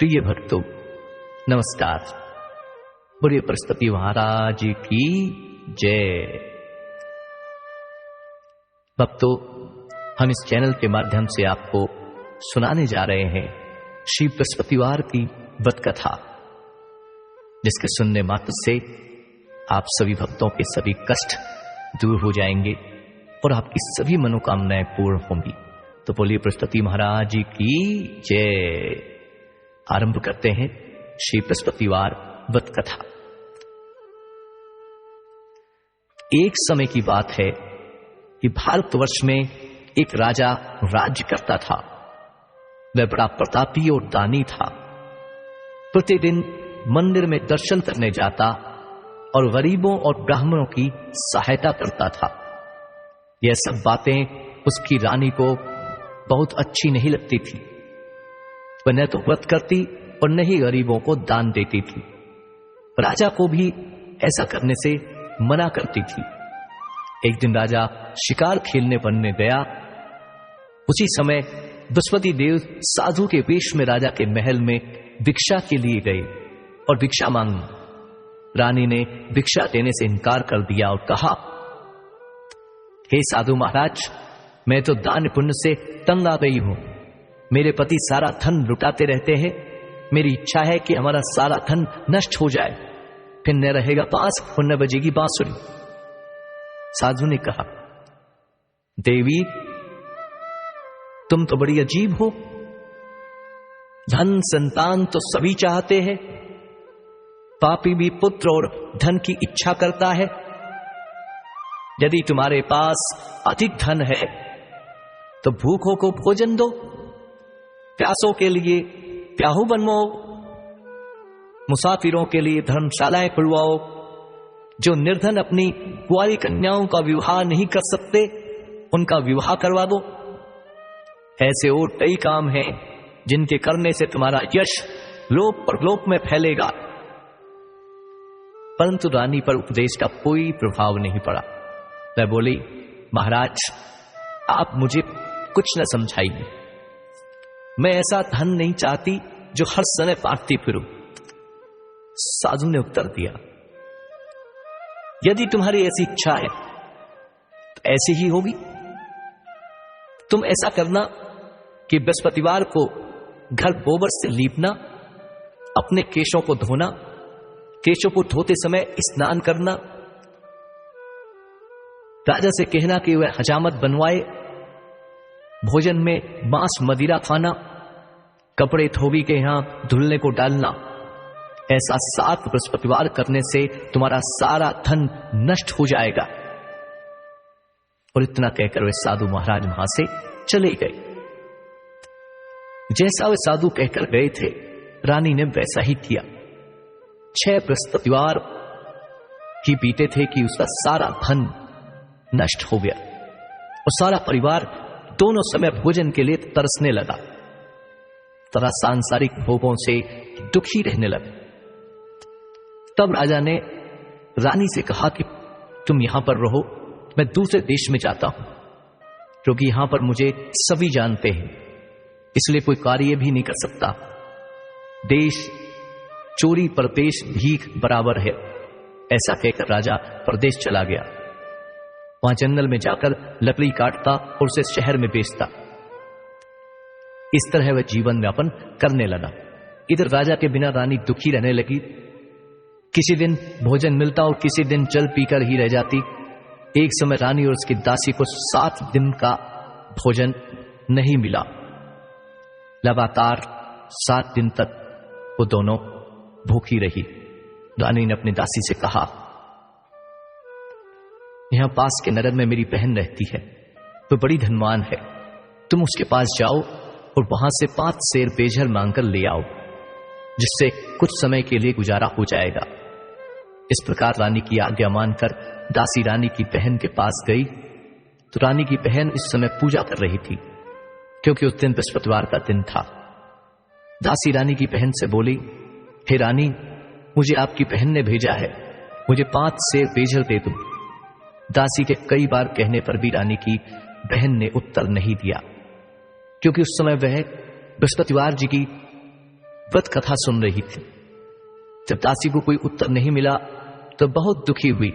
प्रिय भक्तों, नमस्कार। बोलिए बृहस्पति महाराज की जय। भक्तों, हम इस चैनल के माध्यम से आपको सुनाने जा रहे हैं श्री बृहस्पतिवार की व्रत कथा, जिसके सुनने मात्र से आप सभी भक्तों के सभी कष्ट दूर हो जाएंगे और आपकी सभी मनोकामनाएं पूर्ण होंगी। तो बोलिए बृहस्पति महाराज की जय। आरंभ करते हैं श्री बृहस्पतिवार व्रत कथा। एक समय की बात है कि भारतवर्ष में एक राजा राज्य करता था। वह बड़ा प्रतापी और दानी था। प्रतिदिन मंदिर में दर्शन करने जाता और गरीबों और ब्राह्मणों की सहायता करता था। यह सब बातें उसकी रानी को बहुत अच्छी नहीं लगती थी। वह न तो व्रत करती और न ही गरीबों को दान देती थी। राजा को भी ऐसा करने से मना करती थी। एक दिन राजा शिकार खेलने वन में गया। उसी समय बृहस्पति देव साधु के वेश में राजा के महल में भिक्षा के लिए गए और भिक्षा मांगी। रानी ने भिक्षा देने से इनकार कर दिया और कहा, हे साधु महाराज, मैं तो दान पुण्य से तंग आ गई हूं। मेरे पति सारा धन लुटाते रहते हैं। मेरी इच्छा है कि हमारा सारा धन नष्ट हो जाए, फिर न रहेगा पास और न बजेगी बांसुरी। साधु ने कहा, देवी, तुम तो बड़ी अजीब हो। धन संतान तो सभी चाहते हैं। पापी भी पुत्र और धन की इच्छा करता है। यदि तुम्हारे पास अधिक धन है तो भूखों को भोजन दो, प्यासों के लिए प्याहू बनवाओ, मुसाफिरों के लिए धर्मशालाएं खुलवाओ। जो निर्धन अपनी कुंवारी कन्याओं का विवाह नहीं कर सकते, उनका विवाह करवा दो। ऐसे और कई काम हैं जिनके करने से तुम्हारा यश लोक परलोक में फैलेगा। परंतु रानी पर उपदेश का कोई प्रभाव नहीं पड़ा। वह बोली, महाराज, आप मुझे कुछ न समझाइए। मैं ऐसा धन नहीं चाहती जो हर समय बांटती फिरूं। साधु ने उत्तर दिया, यदि तुम्हारी ऐसी इच्छा है तो ऐसी ही होगी। तुम ऐसा करना कि बृहस्पतिवार को घर गोबर से लीपना, अपने केशों को धोना, केशों को धोते समय स्नान करना। राजा से कहना कि वह हजामत बनवाए। भोजन में मांस मदिरा खाना, कपड़े धोबी के यहां धुलने को डालना। ऐसा 7 बृहस्पतिवार करने से तुम्हारा सारा धन नष्ट हो जाएगा। और इतना कहकर वे साधु महाराज वहां से चले गए। जैसा वे साधु कहकर गए थे, रानी ने वैसा ही किया। 6 बृहस्पतिवार ही बीते थे कि उसका सारा धन नष्ट हो गया और सारा परिवार दोनों समय भोजन के लिए तरसने लगा, तथा सांसारिक भोगों से दुखी रहने लगा। तब राजा ने रानी से कहा कि तुम यहां पर रहो, मैं दूसरे देश में जाता हूं, क्योंकि यहां पर मुझे सभी जानते हैं, इसलिए कोई कार्य भी नहीं कर सकता। देश चोरी परदेश भीख बराबर है। ऐसा कहकर राजा परदेश चला गया। वहां जंगल में जाकर लकड़ी काटता और उसे शहर में बेचता। इस तरह वह जीवन यापन करने लगा। इधर राजा के बिना रानी दुखी रहने लगी। किसी दिन भोजन मिलता और किसी दिन जल पीकर ही रह जाती। एक समय रानी और उसकी दासी को 7 दिन का भोजन नहीं मिला। लगातार 7 दिन तक वो दोनों भूखी रही। रानी ने अपनी दासी से कहा, यहां पास के नगर में मेरी बहन रहती है, वो बड़ी धनवान है। तुम उसके पास जाओ और वहां से 5 सेर बेझर मांगकर ले आओ, जिससे कुछ समय के लिए गुजारा हो जाएगा। इस प्रकार रानी की आज्ञा मानकर दासी रानी की बहन के पास गई तो रानी की बहन इस समय पूजा कर रही थी, क्योंकि उस दिन बृहस्पतिवार का दिन था। दासी रानी की बहन से बोली, हे रानी, मुझे आपकी बहन ने भेजा है, मुझे 5 सेर बेझर दे दो। दासी के कई बार कहने पर भी रानी की बहन ने उत्तर नहीं दिया, क्योंकि उस समय वह बृहस्पतिवार जी की व्रत कथा सुन रही थी। जब दासी को कोई उत्तर नहीं मिला तो बहुत दुखी हुई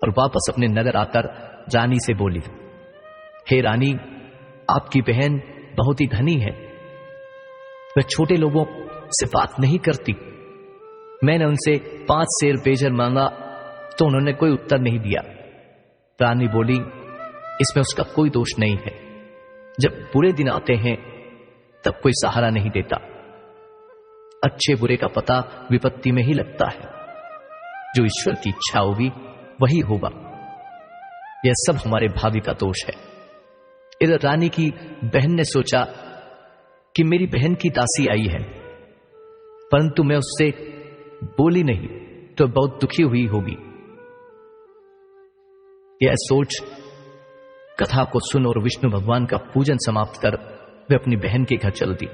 और वापस अपने नगर आकर रानी से बोली, हे रानी, आपकी बहन बहुत ही धनी है, वह छोटे लोगों से बात नहीं करती। मैंने उनसे 5 सेर बेजर मांगा तो उन्होंने कोई उत्तर नहीं दिया। रानी बोली, इसमें उसका कोई दोष नहीं है। जब बुरे दिन आते हैं तब कोई सहारा नहीं देता। अच्छे बुरे का पता विपत्ति में ही लगता है। जो ईश्वर की इच्छा होगी वही होगा। यह सब हमारे भाग्य का दोष है। इधर रानी की बहन ने सोचा कि मेरी बहन की दासी आई है, परंतु मैं उससे बोली नहीं तो बहुत दुखी हुई होगी। यह सोच कथा को सुन और विष्णु भगवान का पूजन समाप्त कर वे अपनी बहन के घर चल दी।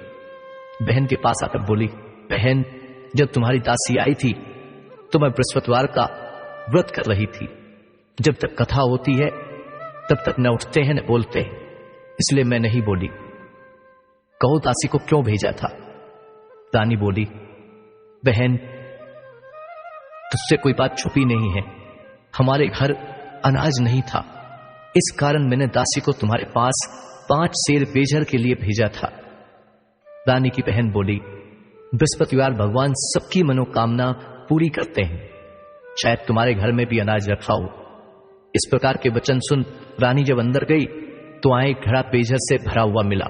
बहन के पास आकर बोली, बहन, जब तुम्हारी दासी आई थी तो मैं बृहस्पतिवार का व्रत कर रही थी। जब तक कथा होती है तब तक न उठते हैं न बोलते हैं, इसलिए मैं नहीं बोली। कहो दासी को क्यों भेजा था? रानी बोली, बहन, तुझसे कोई बात छुपी नहीं है। हमारे घर अनाज नहीं था, इस कारण मैंने दासी को तुम्हारे पास 5 सेर बेजर के लिए भेजा था। रानी की बहन बोली, बृहस्पतिवार भगवान सबकी मनोकामना पूरी करते हैं, शायद तुम्हारे घर में भी अनाज रखा हो। इस प्रकार के वचन सुन रानी जब अंदर गई तो वहां एक घड़ा बेजर से भरा हुआ मिला।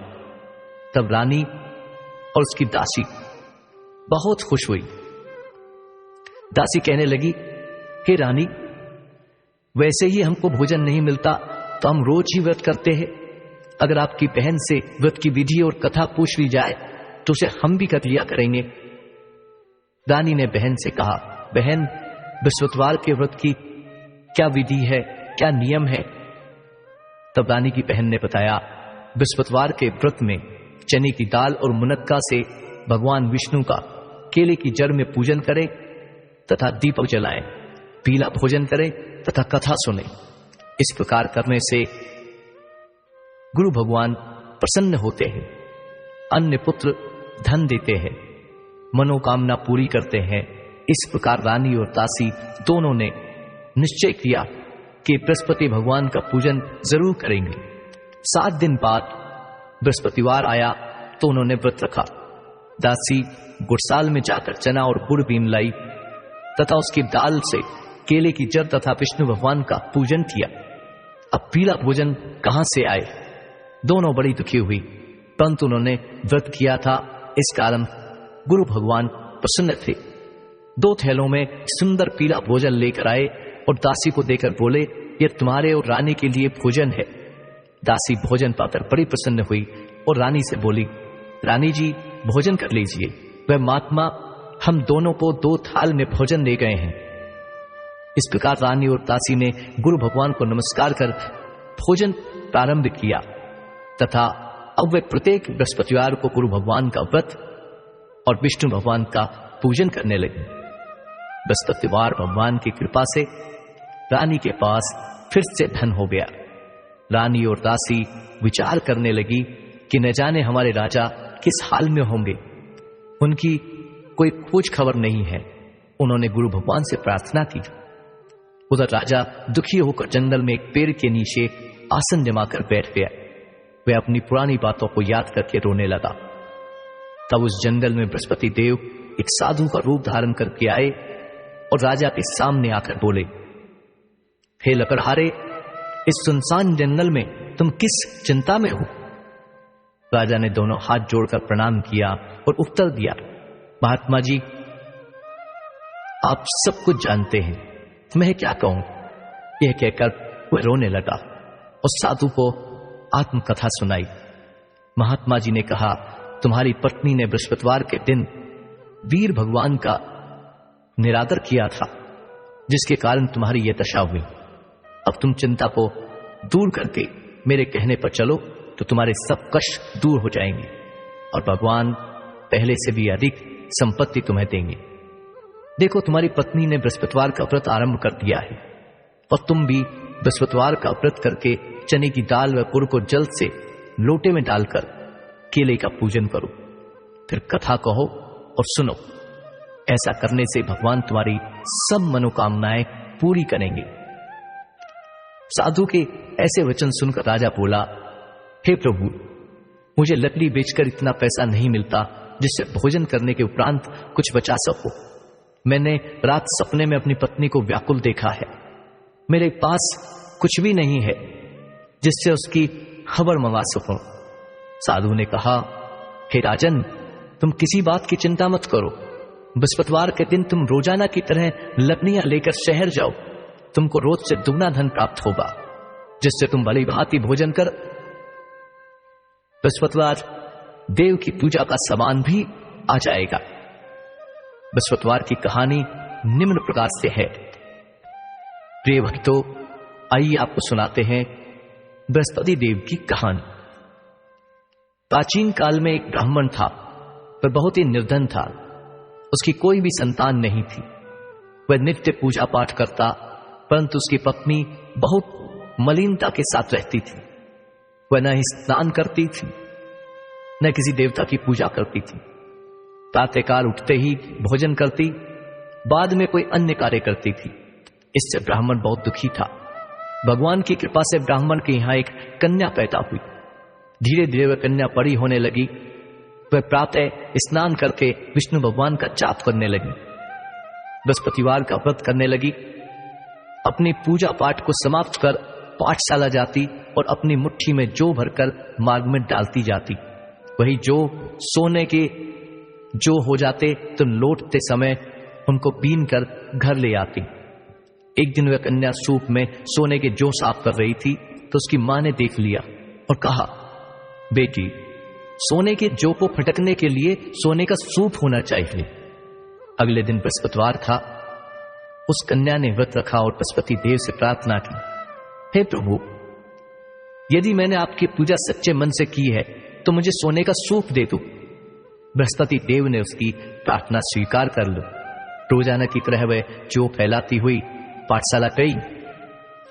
तब रानी और उसकी दासी बहुत खुश हुई। दासी कहने लगी, हे रानी, वैसे ही हमको भोजन नहीं मिलता तो हम रोज ही व्रत करते हैं। अगर आपकी बहन से व्रत की विधि और कथा पूछ ली जाए तो उसे हम भी कर लिया करेंगे। रानी ने बहन से कहा, बहन, बृहस्पतिवार के व्रत की क्या विधि है, क्या नियम है? तब रानी की बहन ने बताया, बृहस्पतिवार के व्रत में चने की दाल और मुनक्का से भगवान विष्णु का केले की जड़ में पूजन करें तथा दीपक जलाएं, पीला भोजन करें तथा कथा सुने। इस प्रकार करने से गुरु भगवान प्रसन्न होते हैं, अन्य पुत्र धन देते हैं, मनोकामना पूरी करते हैं। इस प्रकार रानी और दासी दोनों ने निश्चय किया कि बृहस्पति भगवान का पूजन जरूर करेंगे। 7 दिन बाद बृहस्पतिवार आया तो उन्होंने व्रत रखा। दासी गुड़साल में जाकर चना और गुड़ बीन लाई तथा उसकी दाल से केले की जड़ तथा विष्णु भगवान का पूजन किया। अब पीला भोजन कहां से आए? दोनों बड़ी दुखी हुई, परंतु उन्होंने व्रत किया था, इस कारण गुरु भगवान प्रसन्न थे। 2 थैलों में सुंदर पीला भोजन लेकर आए और दासी को देकर बोले, यह तुम्हारे और रानी के लिए भोजन है। दासी भोजन पाकर बड़ी प्रसन्न हुई और रानी से बोली, रानी जी, भोजन कर लीजिए। वह महात्मा हम दोनों को 2 थाल में भोजन दे गए हैं। इस प्रकार रानी और दासी ने गुरु भगवान को नमस्कार कर भोजन प्रारंभ किया तथा अब वे प्रत्येक बृहस्पतिवार को गुरु भगवान का व्रत और विष्णु भगवान का पूजन करने लगे। बृहस्पतिवार भगवान की कृपा से रानी के पास फिर से धन हो गया। रानी और दासी विचार करने लगी कि न जाने हमारे राजा किस हाल में होंगे, उनकी कोई खोज खबर नहीं है। उन्होंने गुरु भगवान से प्रार्थना की। उधर राजा दुखी होकर जंगल में एक पेड़ के नीचे आसन जमाकर बैठ गया। वह अपनी पुरानी बातों को याद करके रोने लगा। तब उस जंगल में बृहस्पति देव एक साधु का रूप धारण करके आए और राजा के सामने आकर बोले, हे लकड़हारे, इस सुनसान जंगल में तुम किस चिंता में हो? राजा ने दोनों हाथ जोड़कर प्रणाम किया और उत्तर दिया, महात्मा जी, आप सब कुछ जानते हैं, मैं क्या कहूं? यह कहकर वह रोने लगा और साधु को आत्मकथा सुनाई। महात्मा जी ने कहा, तुम्हारी पत्नी ने बृहस्पतिवार के दिन वीर भगवान का निरादर किया था, जिसके कारण तुम्हारी यह दशा हुई। अब तुम चिंता को दूर करके मेरे कहने पर चलो तो तुम्हारे सब कष्ट दूर हो जाएंगे और भगवान पहले से भी अधिक संपत्ति तुम्हें देंगे। देखो, तुम्हारी पत्नी ने बृहस्पतिवार का व्रत आरंभ कर दिया है और तुम भी बृहस्पतिवार का व्रत करके चने की दाल व गुड़ को जल से लोटे में डालकर केले का पूजन करो। फिर कथा कहो और सुनो। ऐसा करने से भगवान तुम्हारी सब मनोकामनाएं पूरी करेंगे। साधु के ऐसे वचन सुनकर राजा बोला, हे प्रभु, मुझे लकड़ी बेचकर इतना पैसा नहीं मिलता जिससे भोजन करने के उपरांत कुछ बचा सको। मैंने रात सपने में अपनी पत्नी को व्याकुल देखा है। मेरे पास कुछ भी नहीं है जिससे उसकी खबर मंगा सकूं। साधु ने कहा, हे राजन, तुम किसी बात की चिंता मत करो। बृहस्पतिवार के दिन तुम रोजाना की तरह लकड़ियां लेकर शहर जाओ। तुमको रोज से दुगना धन प्राप्त होगा, जिससे तुम भली भांति भोजन कर बृहस्पतिवार देव की पूजा का सामान भी आ जाएगा। बृहस्पतिवार की कहानी निम्न प्रकार से है। प्रिय भक्तों, आइए आपको सुनाते हैं बृहस्पति देव की कहानी। प्राचीन काल में एक ब्राह्मण था, वह बहुत ही निर्धन था। उसकी कोई भी संतान नहीं थी। वह नित्य पूजा पाठ करता, परंतु उसकी पत्नी बहुत मलिनता के साथ रहती थी। वह न ही स्नान करती थी, न किसी देवता की पूजा करती थी। प्रातःकाल उठते ही भोजन करती, बाद में कोई अन्य कार्य करती थी। इससे ब्राह्मण बहुत दुखी था। भगवान की कृपा से ब्राह्मण के यहां एक कन्या पैदा हुई। धीरे धीरे वह कन्या बड़ी होने लगी। वह प्रातः स्नान करके विष्णु भगवान का जाप करने लगी, बृहस्पतिवार का व्रत करने लगी। अपनी पूजा पाठ को समाप्त कर पाठशाला जाती और अपनी मुट्ठी में जौ भरकर मार्ग में डालती जाती। वही जौ सोने के जो हो जाते तो लौटते समय उनको बीन कर घर ले आती। एक दिन वह कन्या सूप में सोने के जौ साफ कर रही थी तो उसकी मां ने देख लिया और कहा, बेटी, सोने के जौ को फटकने के लिए सोने का सूप होना चाहिए। अगले दिन बृहस्पतिवार था। उस कन्या ने व्रत रखा और बृहस्पति देव से प्रार्थना की, हे प्रभु, यदि मैंने आपकी पूजा सच्चे मन से की है तो मुझे सोने का सूप दे दो। बृहस्पति देव ने उसकी प्रार्थना स्वीकार कर ली। रोजाना की तरह वह जौ फैलाती हुई पाठशाला गई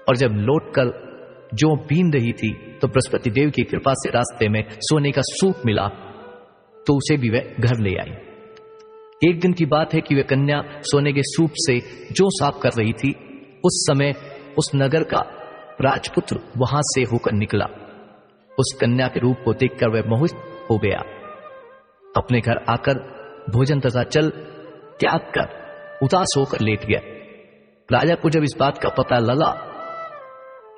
और जब लौटकर जौ बीन रही थी तो बृहस्पति देव की कृपा से रास्ते में सोने का सूप मिला तो उसे भी वह घर ले आई। एक दिन की बात है कि वह कन्या सोने के सूप से जौ साफ कर रही थी। उस समय उस नगर का राजपुत्र वहां से होकर निकला। उस कन्या के रूप को देखकर वह मोहित हो गया। अपने घर आकर भोजन तथा जल त्याग कर उदास होकर लेट गया। राजा को जब इस बात का पता लगा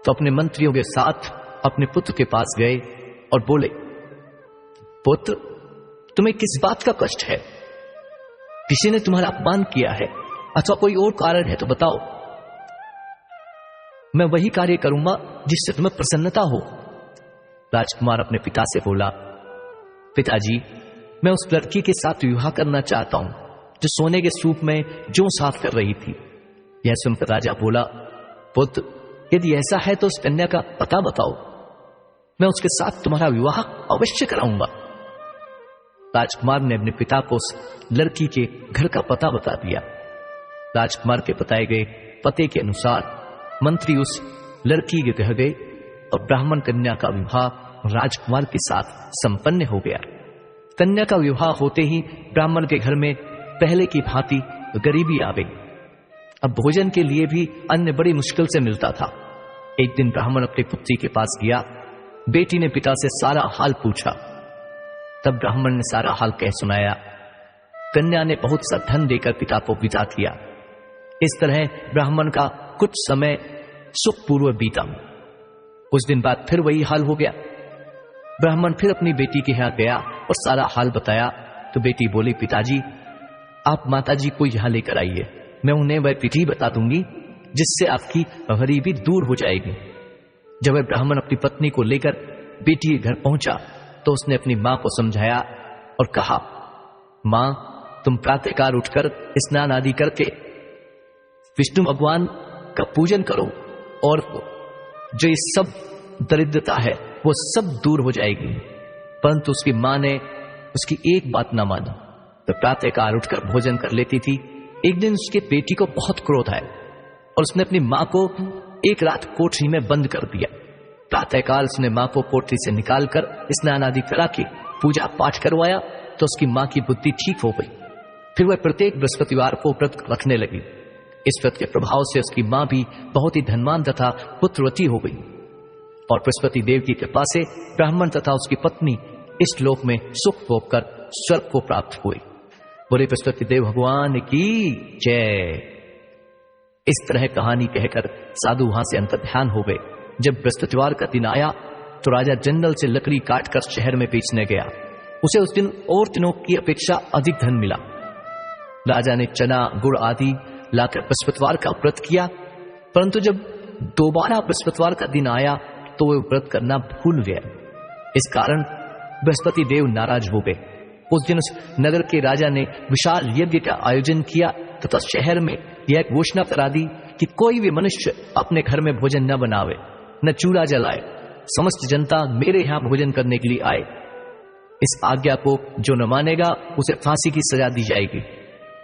तो अपने मंत्रियों के साथ अपने पुत्र के पास गए और बोले, पुत्र, तुम्हें किस बात का कष्ट है? किसी ने तुम्हारा अपमान किया है अथवा कोई और कारण है तो बताओ। मैं वही कार्य करूंगा जिससे तुम्हें प्रसन्नता हो। राजकुमार अपने पिता से बोला, पिताजी, मैं उस लड़की के साथ विवाह करना चाहता हूं जो सोने के सूप में जौ साफ कर रही थी। यह सुनकर राजा बोला, पुत्र, यदि ऐसा है तो उस कन्या का पता बताओ, मैं उसके साथ तुम्हारा विवाह अवश्य कराऊंगा। राजकुमार ने अपने पिता को उस लड़की के घर का पता बता दिया। राजकुमार के बताए गए पते के अनुसार मंत्री उस लड़की के घर गए और ब्राह्मण कन्या का विवाह राजकुमार के साथ संपन्न हो गया। कन्या का विवाह होते ही ब्राह्मण के घर में पहले की भांति गरीबी आ गई। अब भोजन के लिए भी अन्न बड़ी मुश्किल से मिलता था। एक दिन ब्राह्मण अपनी पुत्री के पास गया। बेटी ने पिता से सारा हाल पूछा। तब ब्राह्मण ने सारा हाल कह सुनाया। कन्या ने बहुत सा धन देकर पिता को विदा किया। इस तरह ब्राह्मण का कुछ समय सुखपूर्वक बीता। कुछ दिन बाद फिर वही हाल हो गया। ब्राह्मण फिर अपनी बेटी के यहां गया और सारा हाल बताया तो बेटी बोली, पिताजी, आप माताजी को यहां लेकर आइए, मैं उन्हें वह विधि बता दूंगी जिससे आपकी गरीबी दूर हो जाएगी। जब वह ब्राह्मण अपनी पत्नी को लेकर बेटी के घर पहुंचा तो उसने अपनी मां को समझाया और कहा, मां, तुम प्रातःकाल उठकर स्नान आदि करके विष्णु भगवान का पूजन करो और जो ये सब दरिद्रता है वो सब दूर हो जाएगी। परंतु उसकी मां ने उसकी एक बात ना मानी। तो प्रातःकाल उठकर भोजन कर लेती थी। एक दिन उसके बेटी को बहुत क्रोध आया और उसने अपनी मां को एक रात कोठरी में बंद कर दिया। प्रातःकाल उसने मां को कोठरी से निकालकर स्नान आदि करा के पूजा पाठ करवाया तो उसकी मां की बुद्धि ठीक हो गई। फिर वह प्रत्येक बृहस्पतिवार को व्रत रखने लगी। इस व्रत के प्रभाव से उसकी मां भी बहुत ही धनवान तथा पुत्रवती हो गई और बृहस्पति देव की कृपा से ब्राह्मण तथा उसकी पत्नी इस लोक में सुख भोग कर स्वर्ग को प्राप्त हुए। बोले बृहस्पति देव भगवान की जय। इस तरह कहानी कहकर साधु वहां से अंतर्ध्यान हो गए। जब बृहस्पतिवार का दिन आया तो राजा जंगल से लकड़ी काटकर शहर में बेचने गया। उसे उस दिन और दिनों की अपेक्षा अधिक धन मिला। राजा ने चना गुड़ आदि लाकर बृहस्पतिवार का व्रत किया, परंतु जब दोबारा बृहस्पतिवार का दिन आया तो वह व्रत करना भूल गया। इस कारण बृहस्पति देव नाराज हो गए। उस दिन उस नगर के राजा ने विशाल यज्ञ का आयोजन किया तथा शहर में यह घोषणा करा दी कि कोई भी मनुष्य अपने घर में भोजन न बनावे, न चूल्हा जलाए। समस्त जनता मेरे यहां भोजन करने के लिए आए। इस आज्ञा को जो न मानेगा उसे फांसी की सजा दी जाएगी।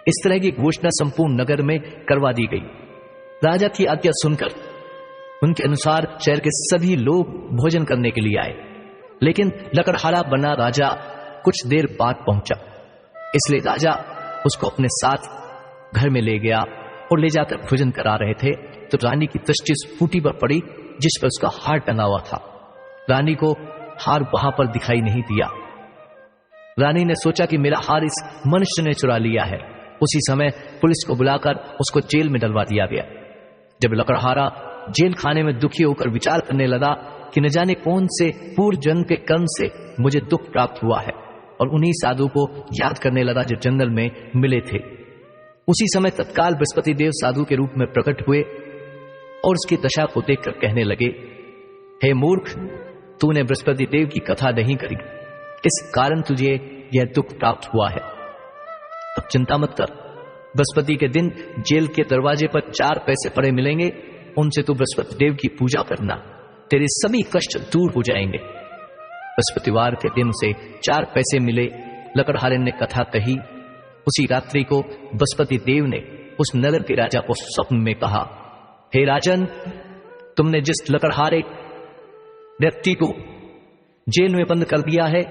इस तरह की घोषणा संपूर्ण नगर में करवा दी गई। राजा की आज्ञा सुनकर उनके अनुसार शहर के सभी लोग भोजन करने के लिए आए, लेकिन लकड़हारा बना राजा कुछ देर बाद पहुंचा। इसलिए राजा उसको अपने साथ घर में ले गया और ले जाकर भोजन करा रहे थे तो रानी की दृष्टि उस खूंटी पर पड़ी जिस पर उसका हार टंगा हुआ था। रानी को हार वहां पर दिखाई नहीं दिया। रानी ने सोचा कि मेरा हार इस मनुष्य ने चुरा लिया है। उसी समय पुलिस को बुलाकर उसको जेल में डलवा दिया गया। जब लकड़हारा जेल खाने में दुखी होकर विचार करने लगा कि न जाने कौन से पूर्व जन्म के कर्म से मुझे दुख प्राप्त हुआ है, और उन्हीं साधु को याद करने लगा जो जंगल में मिले थे। उसी समय तत्काल बृहस्पति देव साधु के रूप में प्रकट हुए और उसकी दशा को देखकर कहने लगे, हे मूर्ख, तूने बृहस्पति देव की कथा नहीं करी, इस कारण तुझे यह दुख प्राप्त हुआ है। अब चिंता मत कर, बृहस्पति के दिन जेल के दरवाजे पर 4 पैसे पड़े मिलेंगे, उनसे तू बृहस्पति देव की पूजा करना, तेरे सभी कष्ट दूर हो जाएंगे। बृहस्पतिवार के दिन उसे 4 पैसे मिले। लकड़हारे ने कथा कही। उसी रात्रि को बृहस्पति देव ने उस नगर के राजा को स्वप्न में कहा, हे राजन, तुमने जिस लकड़हारे व्यक्ति को जेल में बंद कर दिया है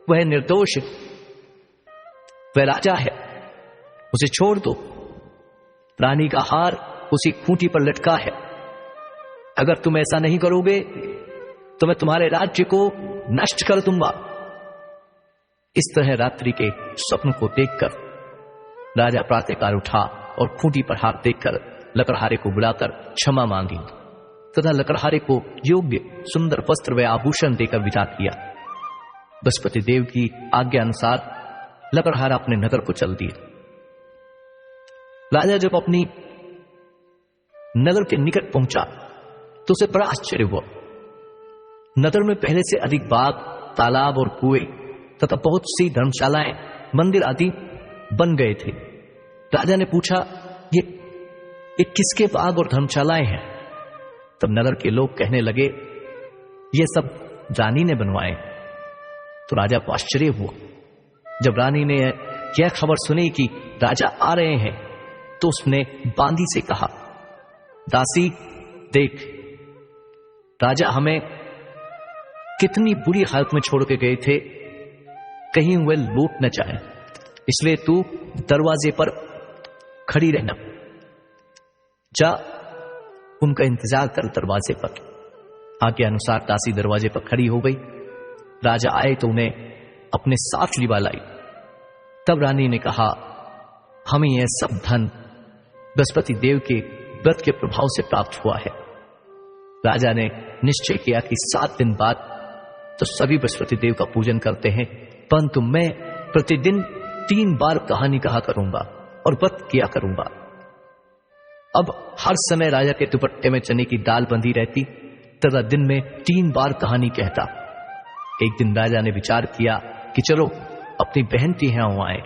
वह निर्दोष है, वह राजा है, उसे छोड़ दो। रानी का हार उसी खूंटी पर लटका है। अगर तुम ऐसा नहीं करोगे तो मैं तुम्हारे राज्य को नष्ट कर दूंगा। इस तरह रात्रि के स्वप्न को देखकर राजा प्रातःकाल उठा और खूंटी पर हाथ देखकर लकड़हारे को बुलाकर क्षमा मांगी तथा लकड़हारे को योग्य सुंदर वस्त्र व आभूषण देकर विदा किया। बृहस्पति देव की आज्ञा अनुसार लकड़हारा अपने नगर को चल दिया। राजा जब अपनी नगर के निकट पहुंचा तो उसे बड़ा आश्चर्य हुआ। नगर में पहले से अधिक बाग, तालाब और कुएं तथा बहुत सी धर्मशालाएं, मंदिर आदि बन गए थे। राजा ने पूछा, ये किसके बाग और धर्मशालाएं हैं? तब नगर के लोग कहने लगे, ये सब रानी ने बनवाए। तो राजा को आश्चर्य हुआ। जब रानी ने यह खबर सुनी कि राजा आ रहे हैं तो उसने बांदी से कहा, दासी देख, राजा हमें कितनी बुरी हालत में छोड़ के गए थे, कहीं वे लूट न जाए, इसलिए तू दरवाजे पर खड़ी रहना। जा उनका इंतजार कर दरवाजे पर। आज्ञा अनुसार दासी दरवाजे पर खड़ी हो गई। राजा आए तो उन्हें अपने साथ लिवा लाई। तब रानी ने कहा, हमें यह सब धन बृहस्पति देव के व्रत के प्रभाव से प्राप्त हुआ है। राजा ने निश्चय किया कि 7 दिन बाद तो सभी बृहस्पति देव का पूजन करते हैं, परंतु मैं प्रतिदिन 3 बार कहानी कहा करूंगा और व्रत किया करूंगा। अब हर समय राजा के दुपट्टे में चने की दाल बंधी रहती तथा दिन में 3 बार कहानी कहता। एक दिन राजा ने विचार किया कि चलो अपनी बहन के यहां आए।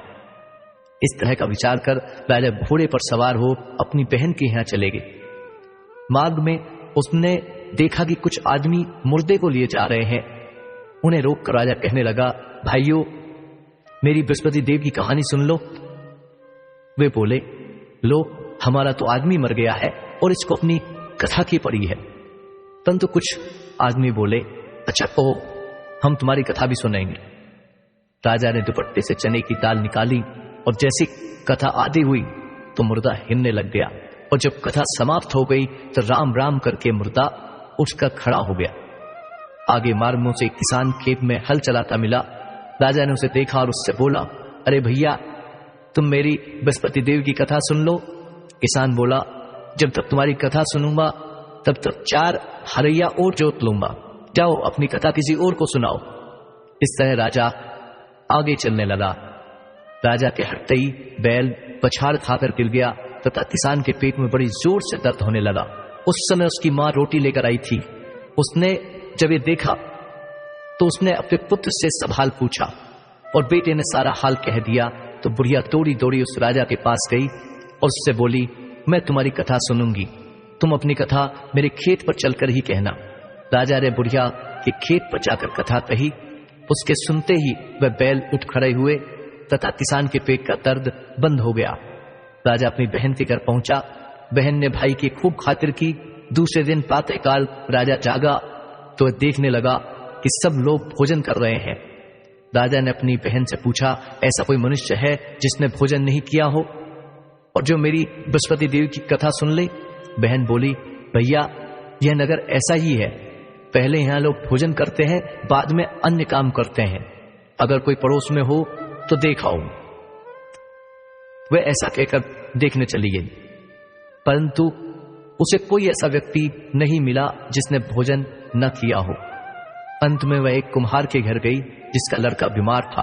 इस तरह का विचार कर राजा घोड़े पर सवार हो अपनी बहन के यहां चले गए। मार्ग में उसने देखा कि कुछ आदमी मुर्दे को लिए जा रहे हैं। उन्हें रोककर राजा कहने लगा, भाइयों, मेरी बृहस्पति देव की कहानी सुन लो। वे बोले, लो, हमारा तो आदमी मर गया है और इसको अपनी कथा की पड़ी है। परंतु कुछ आदमी बोले, अच्छा कहो, हम तुम्हारी कथा भी सुनेंगे। राजा ने दुपट्टे से चने की दाल निकाली और जैसी कथा आधी हुई तो मुर्दा हिलने लग गया, और जब कथा समाप्त हो गई तो राम राम करके मुर्दा उठकर खड़ा हो गया। आगे मार्गों से एक किसान खेत में हल चलाता मिला। राजा ने उसे देखा और उससे बोला, अरे भैया, तुम मेरी बृहस्पति देव की कथा सुन लो। किसान बोला, जब तक तुम्हारी कथा सुनूंगा तब तक 4 हरैया और जोत लूंगा, जाओ अपनी कथा किसी और को सुनाओ। इस तरह राजा आगे चलने लगा। राजा के हटते ही बैल पछाड़ खाकर गिर गया तथा किसान के पेट में बड़ी जोर से दर्द होने लगा। उस समय उसकी मां रोटी लेकर आई थी। उसने जब ये देखा तो उसने अपने पुत्र से सवाल पूछा और बेटे ने सारा हाल कह दिया। तो बुढ़िया दौड़ी दौड़ी उस राजा के पास गई और उससे बोली, मैं तुम्हारी कथा सुनूंगी, तुम अपनी कथा मेरे खेत पर चलकर ही कहना। राजा ने बुढ़िया के खेत पर जाकर कथा कही। उसके सुनते ही वह बैल उठ खड़े हुए तथा किसान के पेट का दर्द बंद हो गया। राजा अपनी बहन के घर पहुंचा। बहन ने भाई की खूब खातिर की। दूसरे दिन प्रातःकाल राजा जागा तो देखने लगा कि सब लोग भोजन कर रहे हैं। राजा ने अपनी बहन से पूछा, ऐसा कोई मनुष्य है जिसने भोजन नहीं किया हो और जो मेरी बृहस्पति देवी की कथा सुन ले? बहन बोली, भैया, यह नगर ऐसा ही है, पहले यहां लोग भोजन करते हैं, बाद में अन्य काम करते हैं। अगर कोई पड़ोस में हो तो देखाओ। वह ऐसा कहकर देखने चली गई, परंतु उसे कोई ऐसा व्यक्ति नहीं मिला जिसने भोजन न किया हो। अंत में वह एक कुम्हार के घर गई जिसका लड़का बीमार था।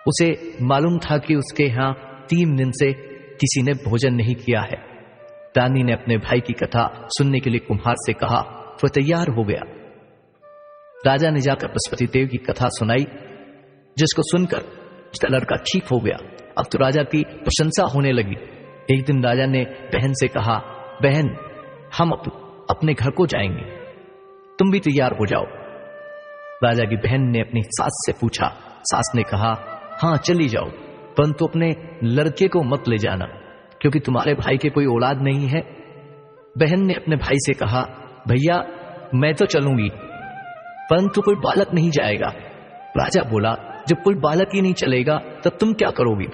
उसे मालूम था कि उसके यहां 3 दिन से किसी ने भोजन नहीं किया है। रानी ने अपने भाई की कथा सुनने के लिए कुम्हार से कहा, वह तैयार हो गया। राजा ने जाकर बृहस्पति देव की कथा सुनाई, जिसको सुनकर उसका लड़का ठीक हो गया। अब तो राजा की प्रशंसा होने लगी। एक दिन राजा ने बहन से कहा, बहन, हम अपने घर को जाएंगे, तुम भी तैयार हो जाओ। राजा की बहन ने अपनी सास से पूछा। सास ने कहा, हाँ चली जाओ, परंतु अपने लड़के को मत ले जाना, क्योंकि तुम्हारे भाई के कोई औलाद नहीं है। बहन ने अपने भाई से कहा, भैया, मैं तो चलूंगी, परंतु कोई बालक नहीं जाएगा। राजा बोला, जब कोई बालक ही नहीं चलेगा तब तुम क्या करोगी?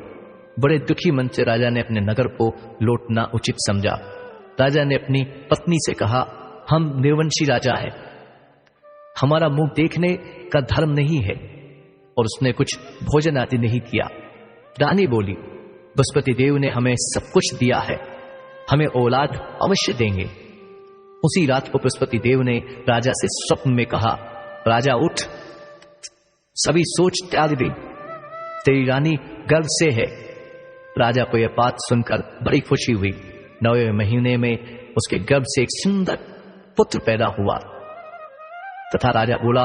बड़े दुखी मन से राजा ने अपने नगर को लौटना उचित समझा। राजा ने अपनी पत्नी से कहा, हम निर्वंशी राजा हैं, हमारा मुंह देखने का धर्म नहीं है, और उसने कुछ भोजन आदि नहीं किया। रानी बोली, बृहस्पति देव ने हमें सब कुछ दिया है, हमें औलाद अवश्य देंगे। उसी रात को बृहस्पति देव ने राजा से स्वप्न में कहा, राजा उठ, सभी सोच त्याग दे, तेरी रानी गर्भ से है। राजा को यह बात सुनकर बड़ी खुशी हुई। 9वें महीने में उसके गर्भ से एक सुंदर पुत्र पैदा हुआ तथा राजा बोला,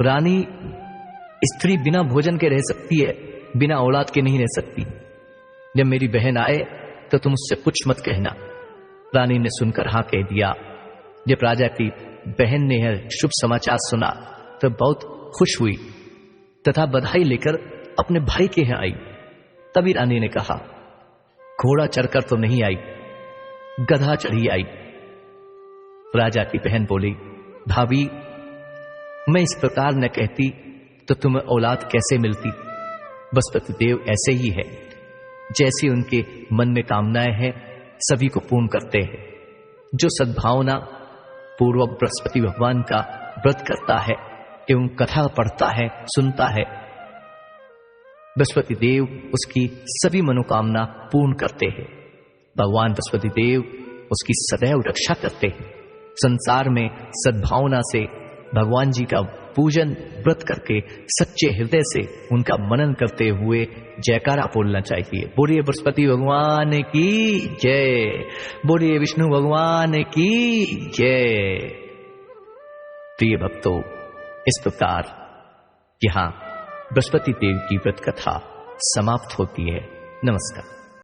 रानी स्त्री बिना भोजन के रह सकती है, बिना औलाद के नहीं रह सकती। जब मेरी बहन आए तो तुम उससे कुछ मत कहना। रानी ने सुनकर हाँ कह दिया। जब राजा की बहन ने यह शुभ समाचार सुना तो बहुत खुश हुई तथा बधाई लेकर अपने भाई के यहां आई। तभी रानी ने कहा, घोड़ा चढ़कर तो नहीं आई, गधा चढ़ी आई। राजा की बहन बोली, भाभी, मैं इस प्रकार न कहती तो तुम्हें औलाद कैसे मिलती? बृहस्पति देव ऐसे ही है, जैसी उनके मन में कामनाएं हैं सभी को पूर्ण करते हैं। जो सद्भावना पूर्वक बृहस्पति भगवान का व्रत करता है एवं कथा पढ़ता है, सुनता है, बृहस्पति देव उसकी सभी मनोकामना पूर्ण करते हैं। भगवान बृहस्पति देव उसकी सदैव रक्षा करते हैं। संसार में सद्भावना से भगवान जी का पूजन व्रत करके सच्चे हृदय से उनका मनन करते हुए जयकारा बोलना चाहिए। बोलिए बृहस्पति भगवान की जय, बोलिए विष्णु भगवान की जय। प्रिय भक्तों, इस प्रकार यहां बृहस्पति देव की व्रत कथा समाप्त होती है। नमस्कार।